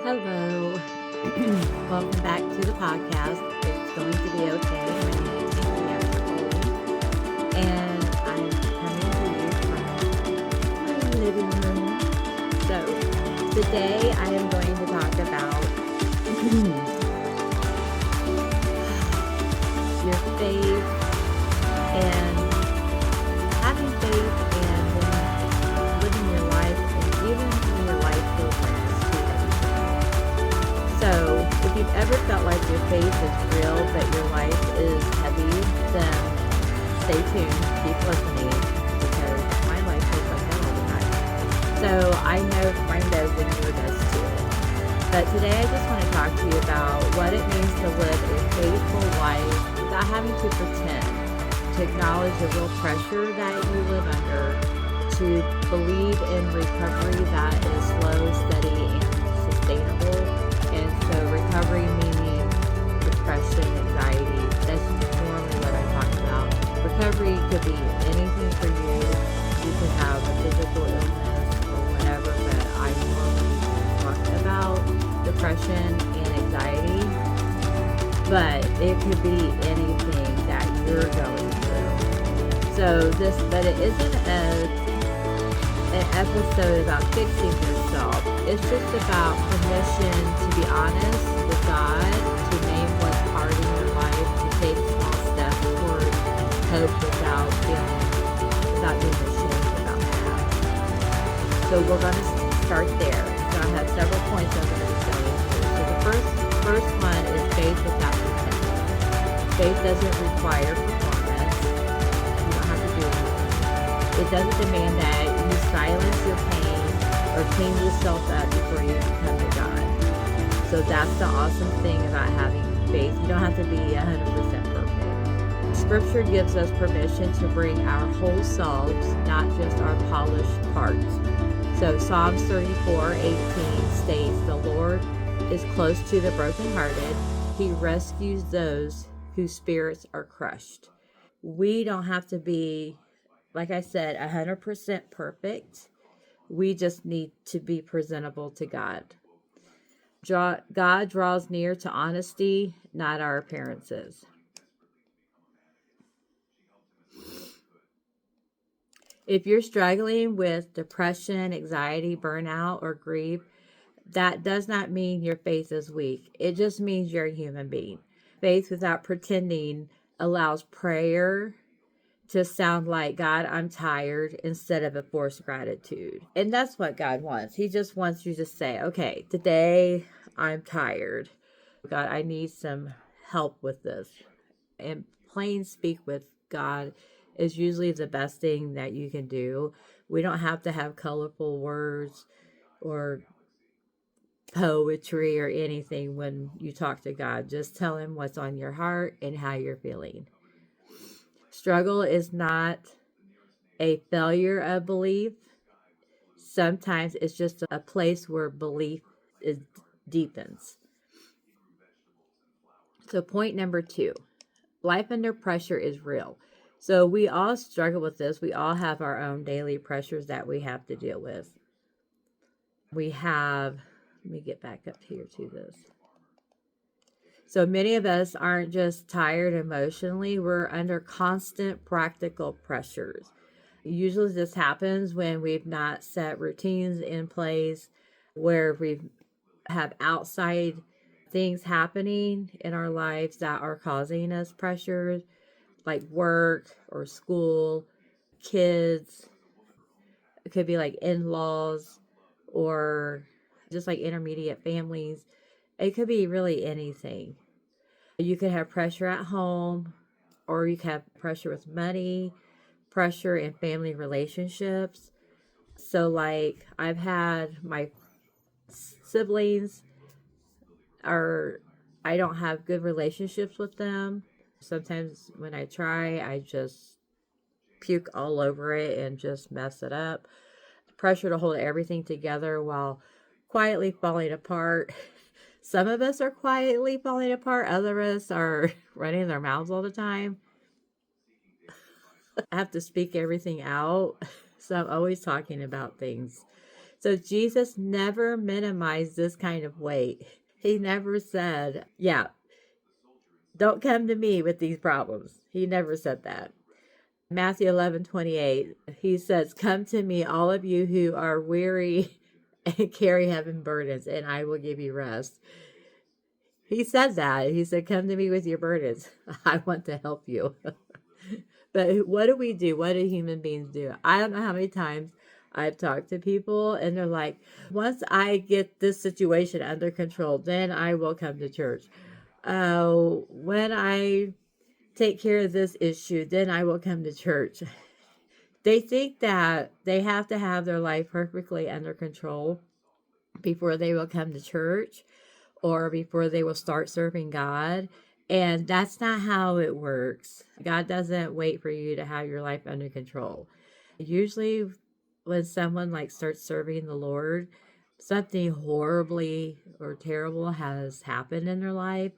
Hello. Welcome back to the podcast. It's going to be okay. My name is Nicky Asher-Bowling, and I'm coming to you from my living room. So, today I am going to talk about your faith and having faith and then living your life, and even when your life feels like it's too heavy. So, if you've ever felt like your faith is real, but your life is heavy, then stay tuned, keep listening, because my life feels like that all the time. So, I know when you're this too. But today I just want to talk to you about what it means to live a faithful life without having to pretend, to acknowledge the real pressure that you live under, to believe in recovery that is slow, steady, and sustainable. And so recovery meaning depression, anxiety, that's normally what I talk about. Recovery could be anything for you. You can have a physical illness or whatever, but I normally talk about depression and anxiety. But it could be anything that you're going through. But it isn't an episode about fixing yourself. It's just about permission to be honest with God, to name what's hard in your life, to take small steps toward hope without being ashamed about that. So we're going to start there. So I have several points I'm going to be going through. So the first one is faith without pretending. Faith doesn't require performance. You don't have to do anything. It doesn't demand that you silence your pain or clean yourself up before you come to God. So that's the awesome thing about having faith. You don't have to be 100% perfect. Scripture gives us permission to bring our whole selves, not just our polished parts. So Psalms 34:18 states, "The Lord is close to the brokenhearted. He rescues those whose spirits are crushed." We don't have to be, like I said, 100% perfect. We just need to be presentable to God. God draws near to honesty, not our appearances. If you're struggling with depression, anxiety, burnout, or grief, that does not mean your faith is weak. It just means you're a human being. Faith without pretending allows prayer to sound like, "God, I'm tired," instead of a forced gratitude. And that's what God wants. He just wants you to say, "Okay, today I'm tired. God, I need some help with this." And plain speak with God is usually the best thing that you can do. We don't have to have colorful words or poetry or anything when you talk to God. Just tell him what's on your heart and how you're feeling. Struggle is not a failure of belief. Sometimes it's just a place where belief deepens. So point number 2, life under pressure is real. So we all struggle with this. We all have our own daily pressures that we have to deal with. Let me get back up here to this. So many of us aren't just tired emotionally, we're under constant practical pressures. Usually this happens when we've not set routines in place, where we have outside things happening in our lives that are causing us pressures, like work or school, kids. It could be like in-laws or just like intermediate families. It could be really anything. You could have pressure at home, or you could have pressure with money, pressure in family relationships. So like I've had my siblings, I don't have good relationships with them. Sometimes when I try, I just puke all over it and just mess it up. Pressure to hold everything together while quietly falling apart. Some of us are quietly falling apart. Other of us are running their mouths all the time. I have to speak everything out. So I'm always talking about things. So Jesus never minimized this kind of weight. He never said, yeah, don't come to me with these problems. He never said that. Matthew 11:28, he says, come to me, all of you who are weary and carry heavy burdens, and I will give you rest. He said that. He said, come to me with your burdens. I want to help you. But what do we do? What do human beings do? I don't know how many times I've talked to people and they're like, once I get this situation under control, then I will come to church. When I take care of this issue, then I will come to church. They think that they have to have their life perfectly under control before they will come to church or before they will start serving God. And that's not how it works. God doesn't wait for you to have your life under control. Usually when someone like starts serving the Lord, something horribly or terrible has happened in their life,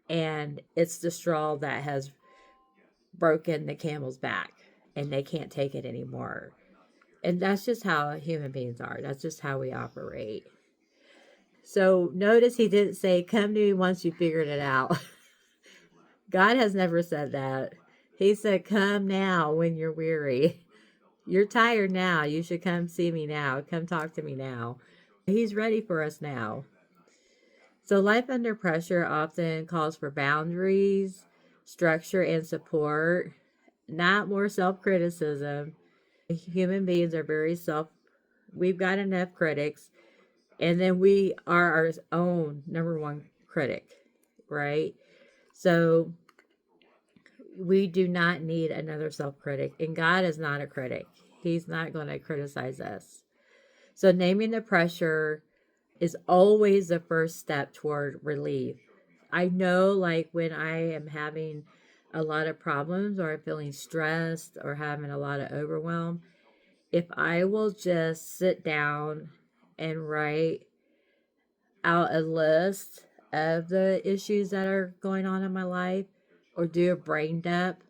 and it's the straw that has broken the camel's back and they can't take it anymore. And that's just how human beings are. That's just how we operate. So notice he didn't say, come to me once you figured it out. God has never said that. He said, come now when you're weary. You're tired now. You should come see me now. Come talk to me now. He's ready for us now. So life under pressure often calls for boundaries, structure, and support, not more self-criticism. Human beings are we've got enough critics, and then we are our own number one critic, right? So we do not need another self-critic, and God is not a critic. He's not going to criticize us. So naming the pressure is always the first step toward relief. I know, like when I am having a lot of problems or I'm feeling stressed or having a lot of overwhelm, if I will just sit down and write out a list of the issues that are going on in my life or do a brain dump,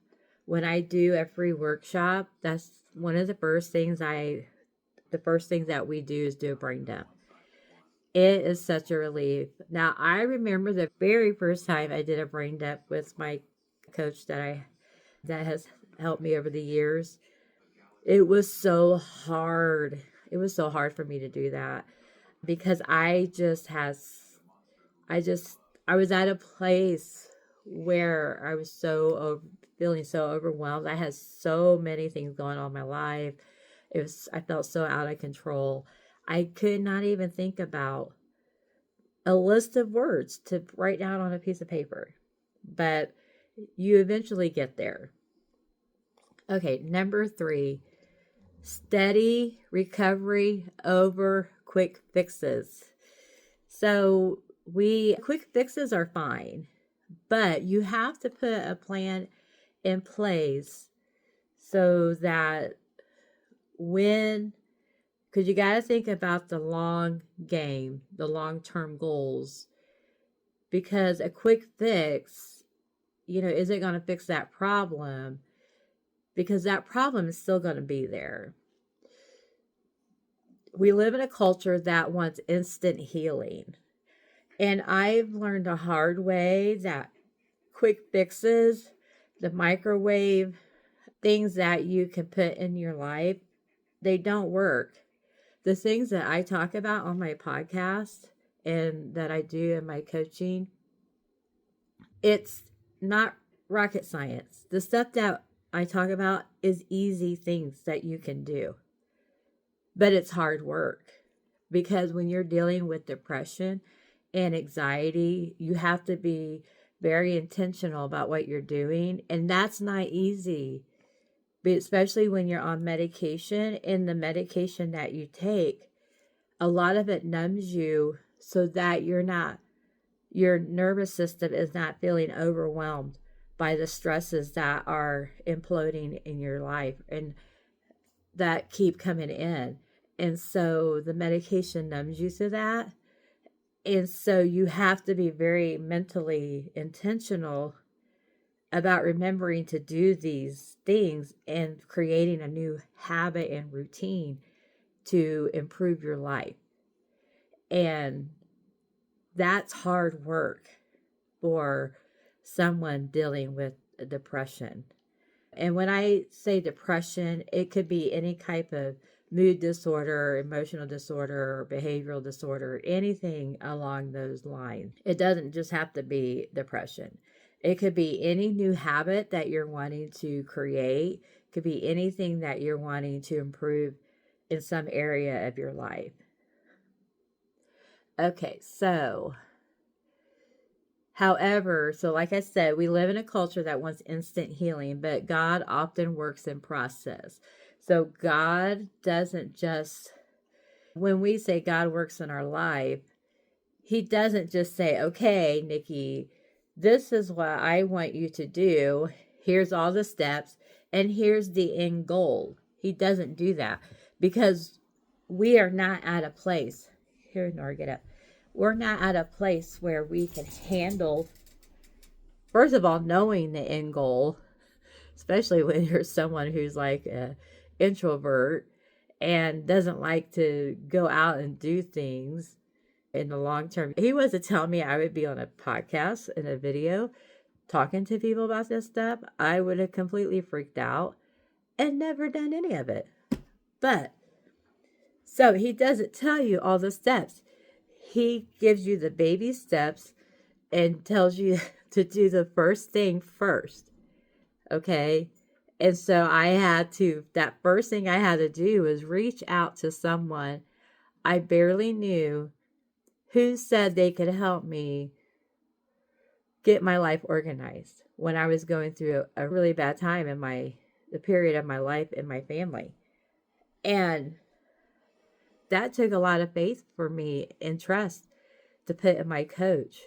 when I do a free workshop, that's one of the first things that we do is do a brain dump. It is such a relief. Now, I remember the very first time I did a brain dump with my coach that has helped me over the years. It was so hard. It was so hard for me to do that because I was at a place where I was feeling so overwhelmed. I had so many things going on in my life. I felt so out of control. I could not even think about a list of words to write down on a piece of paper. But you eventually get there. Okay, number 3, steady recovery over quick fixes. So quick fixes are fine, but you have to put a plan in place so that because you got to think about the long game, the long-term goals, because a quick fix, isn't going to fix that problem because that problem is still going to be there. We live in a culture that wants instant healing. And I've learned the hard way that quick fixes, the microwave, things that you can put in your life, they don't work. The things that I talk about on my podcast and that I do in my coaching, it's not rocket science. The stuff that I talk about is easy things that you can do. But it's hard work because when you're dealing with depression and anxiety, you have to be very intentional about what you're doing. And that's not easy, but especially when you're on medication, and the medication that you take, a lot of it numbs you so that your nervous system is not feeling overwhelmed by the stresses that are imploding in your life and that keep coming in. And so the medication numbs you to that. And so you have to be very mentally intentional about remembering to do these things and creating a new habit and routine to improve your life. And that's hard work for someone dealing with depression. And when I say depression, it could be any type of mood disorder, emotional disorder, or behavioral disorder, anything along those lines. It doesn't just have to be depression. It could be any new habit that you're wanting to create. It could be anything that you're wanting to improve in some area of your life. Okay, however, like I said, we live in a culture that wants instant healing, but God often works in process. So God doesn't just, when we say God works in our life, he doesn't just say, okay, Nikki, this is what I want you to do. Here's all the steps and here's the end goal. He doesn't do that because we are not at a place. Here, Nora, get up. We're not at a place where we can handle, first of all, knowing the end goal, especially when you're someone who's like an introvert and doesn't like to go out and do things in the long term. He was to tell me I would be on a podcast and a video talking to people about this stuff. I would have completely freaked out and never done any of it. But, so he doesn't tell you all the steps. He gives you the baby steps and tells you to do the first thing first. Okay? And so that first thing I had to do was reach out to someone I barely knew who said they could help me get my life organized when I was going through a really bad time in the period of my life in my family. And that took a lot of faith for me and trust to put in my coach.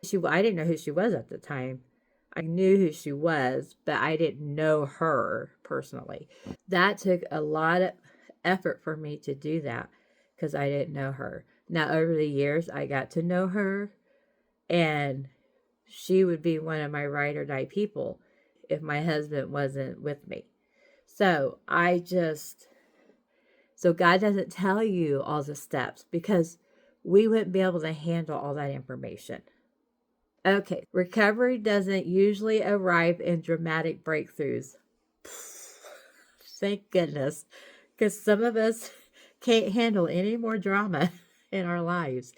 I didn't know who she was at the time. I knew who she was, but I didn't know her personally. That took a lot of effort for me to do that because I didn't know her. Now, over the years, I got to know her, and she would be one of my ride or die people if my husband wasn't with me. So God doesn't tell you all the steps because we wouldn't be able to handle all that information. Okay, recovery doesn't usually arrive in dramatic breakthroughs. Thank goodness, because some of us can't handle any more drama in our lives.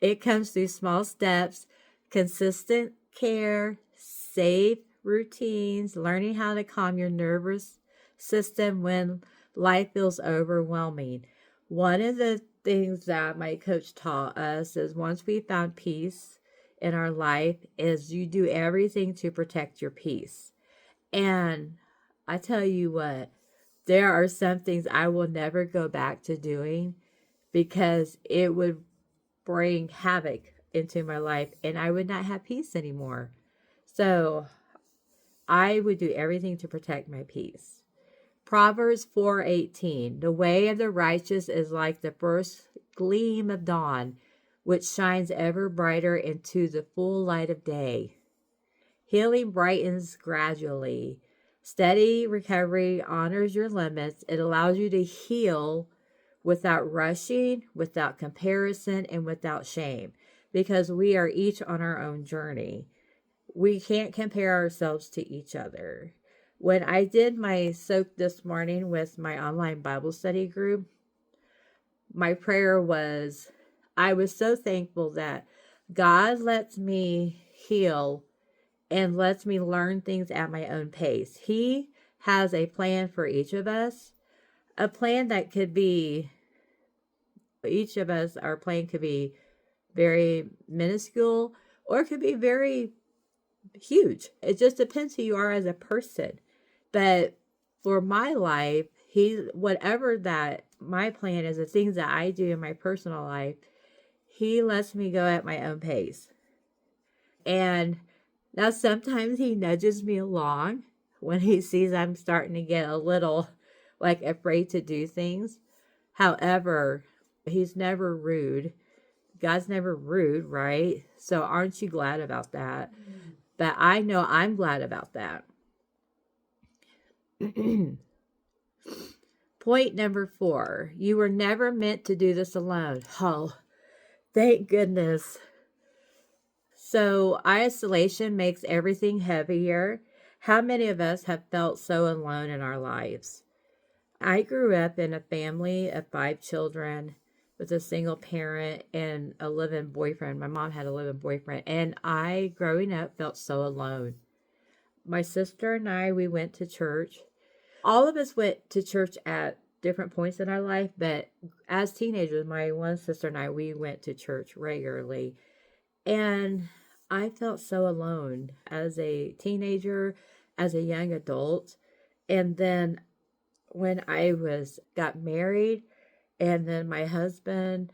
It comes through small steps, consistent care, safe routines, learning how to calm your nervous system when life feels overwhelming. One of the things that my coach taught us is once we found peace in our life is you do everything to protect your peace. And I tell you what, there are some things I will never go back to doing because it would bring havoc into my life and I would not have peace anymore. So I would do everything to protect my peace. Proverbs 4:18, the way of the righteous is like the first gleam of dawn, which shines ever brighter into the full light of day. Healing brightens gradually. Steady recovery honors your limits. It allows you to heal without rushing, without comparison, and without shame, because we are each on our own journey. We can't compare ourselves to each other. When I did my soak this morning with my online Bible study group, my prayer was, I was so thankful that God lets me heal and lets me learn things at my own pace. He has a plan for each of us, a plan that could be, each of us, our plan could be very minuscule or it could be very huge. It just depends who you are as a person. But for my life, whatever that my plan is, the things that I do in my personal life, he lets me go at my own pace. And now sometimes he nudges me along when he sees I'm starting to get a little like afraid to do things. However, he's never rude. God's never rude, right? So aren't you glad about that? But I know I'm glad about that. Point number 4, you were never meant to do this alone. Oh, thank goodness. So isolation makes everything heavier. How many of us have felt so alone in our lives? I grew up in a family of 5 children with a single parent and a live-in boyfriend. My mom had a live-in boyfriend, and I, growing up, felt so alone. My sister and I, we went to church. All of us went to church at different points in our life, but as teenagers, my one sister and I, we went to church regularly. And I felt so alone as a teenager, as a young adult. And then when I got married, and then my husband,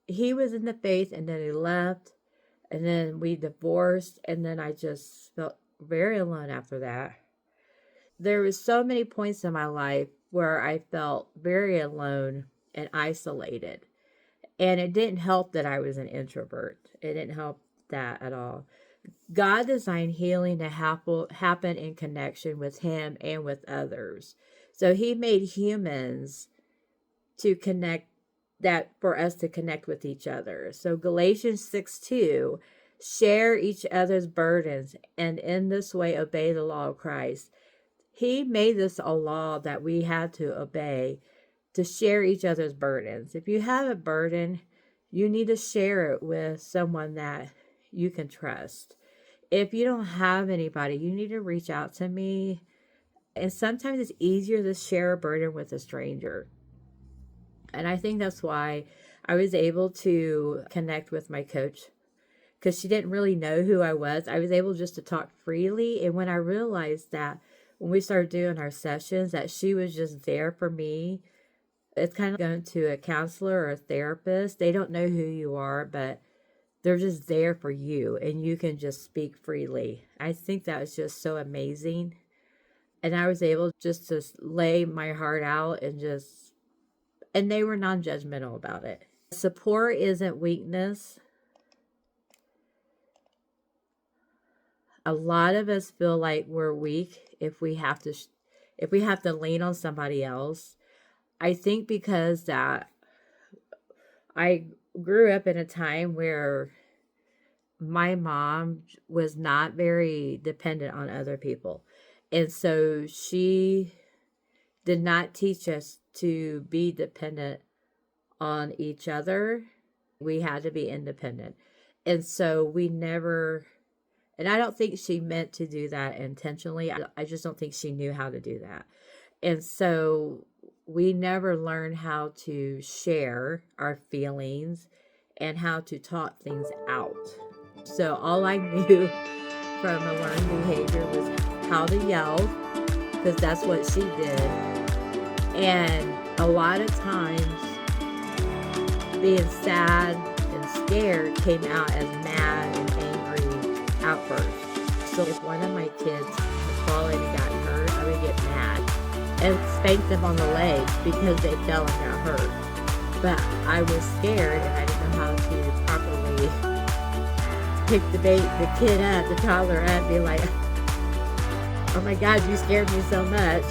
he was in the faith, and then he left, and then we divorced, and then I just felt very alone after that. There was so many points in my life where I felt very alone and isolated. And it didn't help that I was an introvert. It didn't help that at all. God designed healing to happen in connection with Him and with others. So He made humans to connect, that for us to connect with each other. So Galatians 6:2, share each other's burdens and in this way obey the law of Christ. He made this a law that we had to obey, to share each other's burdens. If you have a burden, you need to share it with someone that you can trust. If you don't have anybody, you need to reach out to me. And sometimes it's easier to share a burden with a stranger. And I think that's why I was able to connect with my coach, because she didn't really know who I was. I was able just to talk freely. And when I realized that when we started doing our sessions, that she was just there for me. It's kind of going to a counselor or a therapist. They don't know who you are, but they're just there for you, and you can just speak freely. I think that was just so amazing. And I was able just to lay my heart out and they were non-judgmental about it. Support isn't weakness. A lot of us feel like we're weak if we have to lean on somebody else. I think because that I grew up in a time where my mom was not very dependent on other people. And so she did not teach us to be dependent on each other. We had to be independent. And so we never, and I don't think she meant to do that intentionally. I just don't think she knew how to do that. And so we never learned how to share our feelings and how to talk things out. So all I knew from a learned behavior was how to yell, because that's what she did. And a lot of times being sad and scared came out as mad and angry outbursts. So if one of my kids had fallen and got hurt, I would get mad and spank them on the legs because they fell and got hurt. But I was scared and I didn't know how to properly pick the kid up, the toddler up, and be like, oh my God, you scared me so much.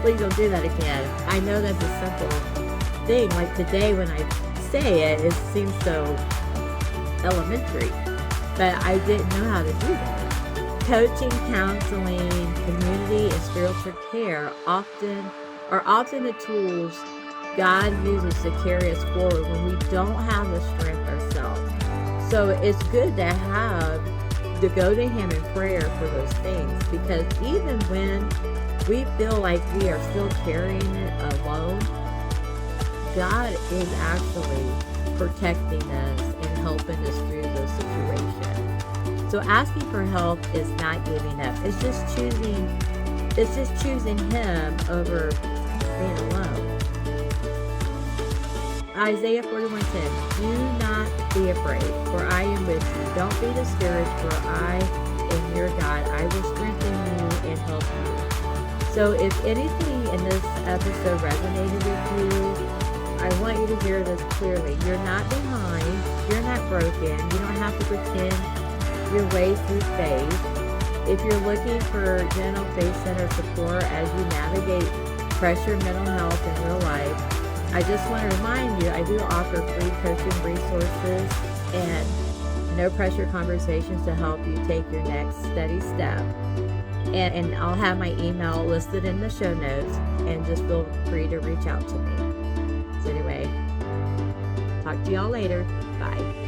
Please don't do that again. I know that's a simple thing. Like today when I say it, it seems so elementary. But I didn't know how to do that. Coaching, counseling, community, and spiritual care are often the tools God uses to carry us forward when we don't have the strength ourselves. So it's good to go to Him in prayer for those things, because even when we feel like we are still carrying it alone, God is actually protecting us and helping us through those situations. So asking for help is not giving up. It's just choosing Him over being alone. Isaiah 41:10, do not be afraid, for I am with you. Don't be discouraged, for I am your God. I will strengthen you and help you. So if anything in this episode resonated with you, I want you to hear this clearly. You're not behind. You're not broken. You don't have to pretend your way through faith. If you're looking for gentle faith-centered support as you navigate pressure mental health in real life. I just want to remind you, I do offer free coaching resources and no pressure conversations to help you take your next steady step. And I'll have my email listed in the show notes, and just feel free to reach out to me. So anyway, talk to y'all later. Bye.